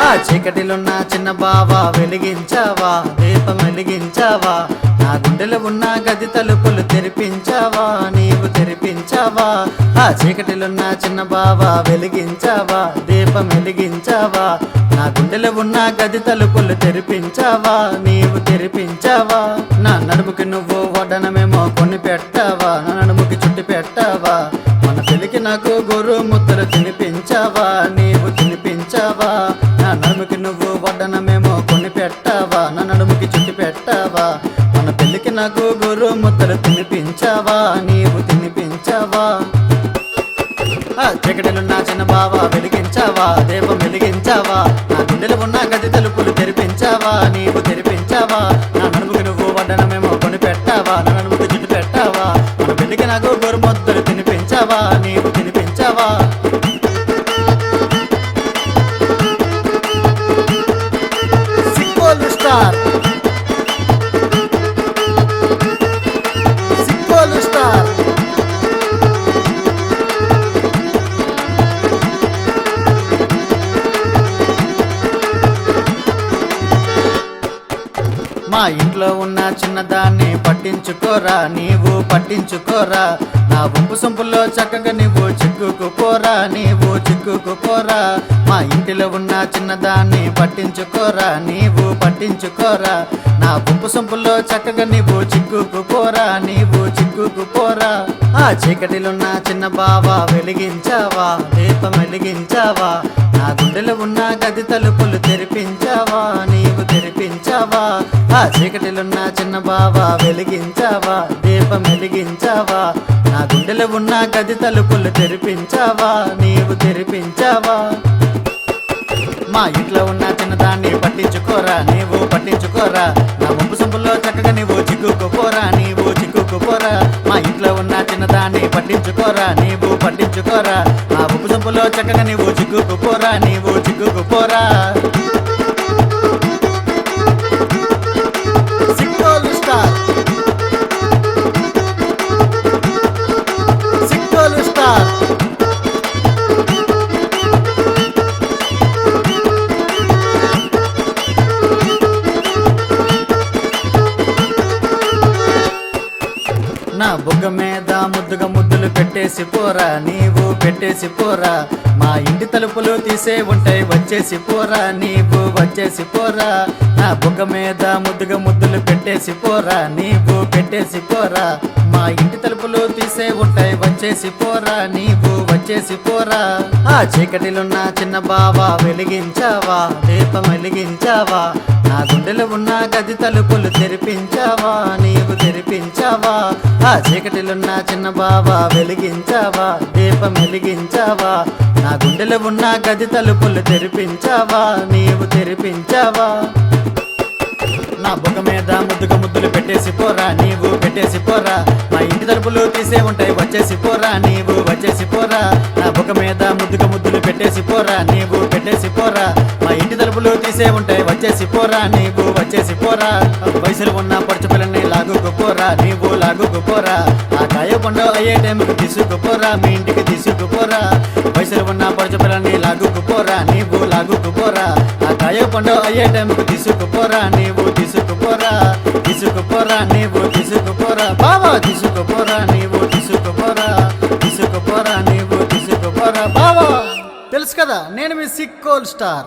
ఆ చీకటిలున్న చిన్న బావా వెలిగించావా, దీపం వెలిగించావా, నా గుండెలో ఉన్న గది తలుపులు తెరిపించావా, నీవు తెరిపించావా. ఆ చీకటిలున్న చిన్న బావా వెలిగించావా, దీపం వెలిగించావా, నా గుండెలో ఉన్న గది తలుపులు తెరిపించావా, నీవు తెరిపించావా. నా నడుముకి నువ్వు వడ్డనమేమో కొని పెట్టావా, నా నడుముకి చుట్టి పెట్టావా, మన పెళ్లికి నాకు గొర్రు ముద్దలు తినిపించావా, నీవు తినిపించావా. నా నడుముకి నువ్వు వడ్డనమేమో కొని పెట్టావా, నా నడుముకి చుట్టి పెట్టావా, మన పెళ్లికి నాకు గొర్రు ముద్దలు తినిపించావా, నీవు తినిపించావా. చీకటిలున్న చిన్న బావా వెలిగించావా, దీపం వెలిగించావా, నా గుండెలో ఉన్న గది తలుపులు తెరిపించావా, నీవు తెరిపించావా. నా నడుముకి నువ్వు వడ్డనమేమో కొని పెట్టావా, నా నడుముకి చుట్టి పెట్టావా, మన పెళ్లికి నాకు గొర్రు ముద్దలు తినిపించావా, నీవు తినిపించావా. Sikkolu star, Sikkolu star. మా ఇంట్లో ఉన్న చిన్నదాన్ని పట్టించుకోరా, నీవు పట్టించుకోరా, నా వంపు సొంపుల్లో చక్కగా నీవు చిక్కుకుపోరా, నీవు చిక్కుకుపోరా. మా ఇంటిలో ఉన్న చిన్నదాన్ని పట్టించుకోరా, నీవు పట్టించుకోరా, నా వంపు సొంపుల్లో చక్కగా నీవు చిక్కుకుపోరా, నీవు చిక్కుకుపోరా. ఆ చీకటిలున్న చిన్న బావా వెలిగించావా, దీపం వెలిగించావా, నా గుండెలో ఉన్న గది తలుపులు తెరిపించావా, నీవు తెరిపించావా. ఆ చీకటిలున్న చిన్న బావా వెలిగించావా, దీపం వెలిగించావా, నా గుండెలో ఉన్న గది తలుపులు తెరిపించావా, నీవు తెరిపించావా. మా ఇంట్లో ఉన్న చిన్నదాన్ని పట్టించుకోరా, నీవు పట్టించుకోరా, నా వంపు సొంపుల్లో చక్కగా నీవు చిక్కుకుపోరా, నీవు చిక్కుకుపోరా. మా ఇంట్లో ఉన్న చిన్నదాన్ని పట్టించుకోరా, నీవు పట్టించుకోరా, నా వంపు సొంపుల్లో చక్కగా నీవు చిక్కుకుపోరా, నీవు చిక్కుకుపోరా. Sikkolu star, Sikkolu star. నా బుగ్గ మీద ముద్దుగా ముద్దులు పెట్టేసి పోరా, నీవు పెట్టేసి పోరా, మా ఇంటి తలుపులు తీసే ఉంటాయి వచ్చేసి పోరా, నీవు వచ్చేసి పోరా. నా బుగ్గ మీద ముద్దుగా ముద్దులు పెట్టేసి పోరా, నీవు పెట్టేసి పోరా, మా ఇంటి తలుపులు తీసే ఉంటాయి వచ్చేసి పోరా, నీవు వచ్చేసి పోరా. ఆ చీకటిలున్న చిన్న బావా వెలిగించావా, దీపం వెలిగించావా, నా గుండెలో ఉన్న గది తలుపులు తెరిపించావా, నీవు తెరిపించావా. ఆ చీకటిలున్న చిన్న బావా వెలిగించావా, దీపం వెలిగించావా, నా గుండెలో ఉన్న గది తలుపులు తెరిపించావా, నీవు తెరిపించావా. నా బుగ్గ మీద ముద్దుగా ముద్దులు పెట్టేసి పోరా, నీవు పెట్టేసి పోరా, మా ఇంటి తలుపులు తీసే ఉంటాయి వచ్చేసి పోరా, నీవు వచ్చేసి పోరా. నా బుగ్గ మీద ముద్దుగా ముద్దులు పెట్టేసి పోరా, నీవు పెట్టేసి పోరా, మా ఇంటి తలుపులు తీసే ఉంటాయి వచ్చేసి పోరా, నీవు వచ్చేసి పోరా. వయసులో ఉన్న పడుచు పిల్లని లాగుకుపోరా, నీవు లాగుకుపోరా, ఆ కాయ పండు అయ్యే టైంకి తీసుకుపోరా, మీ ఇంటికి తీసుకుపోరా. వయసులో ఉన్న పడుచు పిల్లని లాగుకుపోరా, నీవు లాగుకుపోరా, ఆ కాయ పండు అయ్యే టైంకి తీసుకుపోరా, నీవు తీసుకుపోరా, తీసుకుపోరా, నీవు తీసుకుపోరా, బావా తీసుకుపోరా, నీవు తీసుకుపోరా, తీసుకుపోరా, నీవు తీసుకుపోరా బావా. తెలుసు కదా నేను మీ సిక్కోల్ స్టార్.